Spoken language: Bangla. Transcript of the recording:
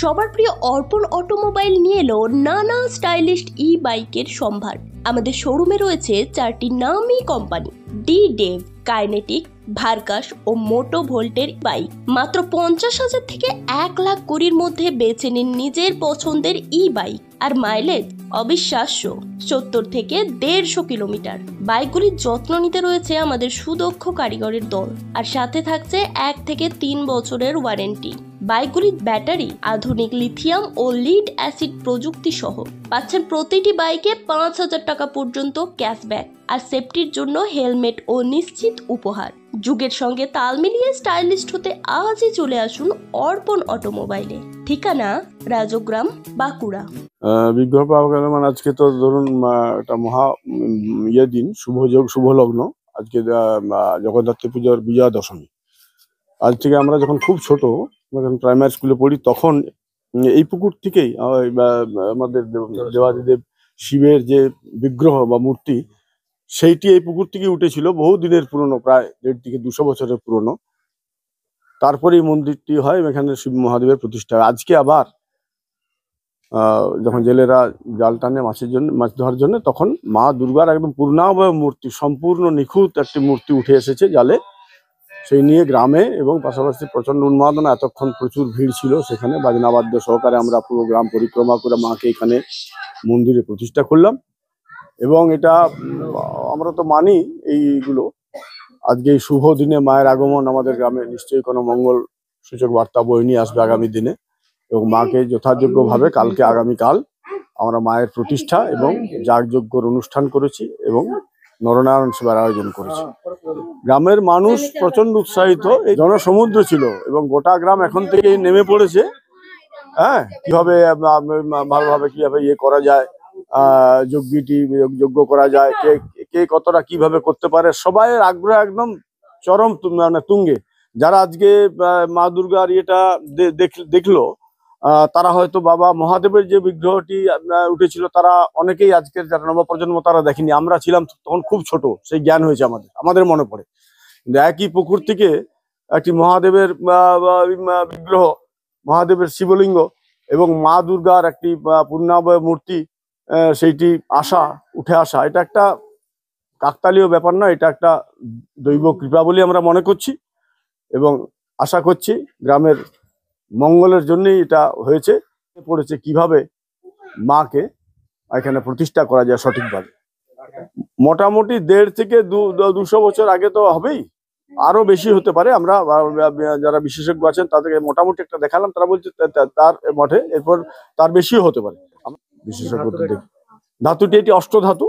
সবার প্রিয় অর্পণ অটোমোবাইল নিয়ে এলো নানা স্টাইলিশ ই বাইকের সম্ভার। আমাদের শোরুমে রয়েছে 4টি নামী কোম্পানি ডি-ডেভ, কাইনেটিক, ভার্কাস ও মোটো ভোল্টের বাইক। মাত্র 50,000 থেকে 1,20,000 মধ্যে বেছে নিন নিজের পছন্দের ই বাইক। আর মাইলেজ অবিশ্বাস্য 70 থেকে 150 কিলোমিটার। বাইকগুলির যত্ন নিতে রয়েছে আমাদের সুদক্ষ কারিগরের দল, আর সাথে থাকছে 1 থেকে 3 বছরের ওয়ারেন্টি। বাইকগুলির ব্যাটারি আধুনিক লিথিয়াম ও লিড অ্যাসিড প্রযুক্তি সহ। পাচ্ছেন প্রতিটি বাইকে 5,000 টাকা পর্যন্ত ক্যাশব্যাক, আর সেফটির জন্য হেলমেট ও নিশ্চিত উপহার। যুগের সঙ্গে তাল মিলিয়ে স্টাইলিস্ট হতে আজই চলে আসুন অর্পণ অটোমোবাইলে। ঠিকানা রাজগ্রাম, বাঁকুড়া। বিজ্ঞ পাওয়া গেল মানে আজকে তো ধরুন একটা মহা দিন, শুভ লগ্ন। আজকে জগদ্ধাত্রী পুজোর বিজয়া দশমী। আজ থেকে আমরা যখন খুব ছোট, যখন প্রাইমারি স্কুলে পড়ি, তখন এই পুকুর থেকেই আমাদের দেবাদিদেব শিবের যে বিগ্রহ বা মূর্তি, সেইটি এই পুকুর থেকে উঠেছিল। বহু দিনের পুরনো, প্রায় 1.5 থেকে 200 বছরের পুরনো। তারপরে এই মন্দিরটি হয়, এখানে শিব মহাদেবের প্রতিষ্ঠা হয়। আজকে আবার যখন জেলেরা জাল টানে মাছ ধরার জন্য, তখন মা দুর্গার একদম পূর্ণাবয় মূর্তি, সম্পূর্ণ নিখুঁত একটি মূর্তি উঠে এসেছে জালে। সেই নিয়ে গ্রামে এবং পাশাপাশি প্রচন্ড উন্মাদনা, এতক্ষণ প্রচুর ভিড় ছিল সেখানে। বাজনাবাদ্য সহকারে আমরা পুরো গ্রাম পরিক্রমা করে মাকে এখানে মন্দিরে প্রতিষ্ঠা করলাম। এবং এটা আমরা তো মানি এইগুলো। আজকে এই শুভ দিনে মায়ের আগমন আমাদের গ্রামে নিশ্চয়ই কোনো মঙ্গল সূচক বার্তা বয়ে নিয়ে আসবে আগামী দিনে। এবং মাকে যথাযোগ্যভাবে কালকে আগামীকাল আমরা মায়ের প্রতিষ্ঠা এবং যাগযজ্ঞর অনুষ্ঠান করেছি এবং নরনারায়ণ সেবার আয়োজন করেছি। গ্রামের মানুষ প্রচন্ড উৎসাহিত। এই জনসমুদ্র ছিল এবং গোটা গ্রাম এখন থেকেই নেমে পড়েছে। হ্যাঁ, কিভাবে ভালোভাবে কিভাবে করা যায়, যজ্ঞ করা যায়, কে কতটা কিভাবে করতে পারে, সবাইয়ের আগ্রহ একদম চরম মানে তুঙ্গে। যারা আজকে মা দুর্গার দেখলো, তারা হয়তো বাবা মহাদেবের যে বিগ্রহটি উঠেছিল, তারা অনেকেই আজকের যারা নবপ্রজন্ম তারা দেখেনি। আমরা ছিলাম তখন খুব ছোট, সেই জ্ঞান হয়েছে আমাদের মনে পড়ে। একই পুকুর থেকে একটি মহাদেবের বিগ্রহ, মহাদেবের শিবলিঙ্গ এবং মা দুর্গার একটি পূর্ণাবয় মূর্তি, সেইটি উঠে আসা, এটা একটা কাকতালীয় ব্যাপার নয়, এটা একটা দৈব কৃপা বলে আমরা মনে করছি এবং আশা করছি গ্রামের মঙ্গলের জন্যই এটা হয়েছে। পড়েছে কিভাবে মাকে এখানে প্রতিষ্ঠা করা যায় সঠিকভাবে। মোটামুটি 1.5 থেকে 200 বছর আগে তো হবেই, আরো বেশি হতে পারে। আমরা যারা বিশেষজ্ঞ আছেন তাদেরকে মোটামুটি একটা দেখালাম, তারা বলছে তার মঠে এরপর তার বেশিও হতে পারে। বিশেষজ্ঞ দেখি ধাতুটি এটি অষ্টধাতু।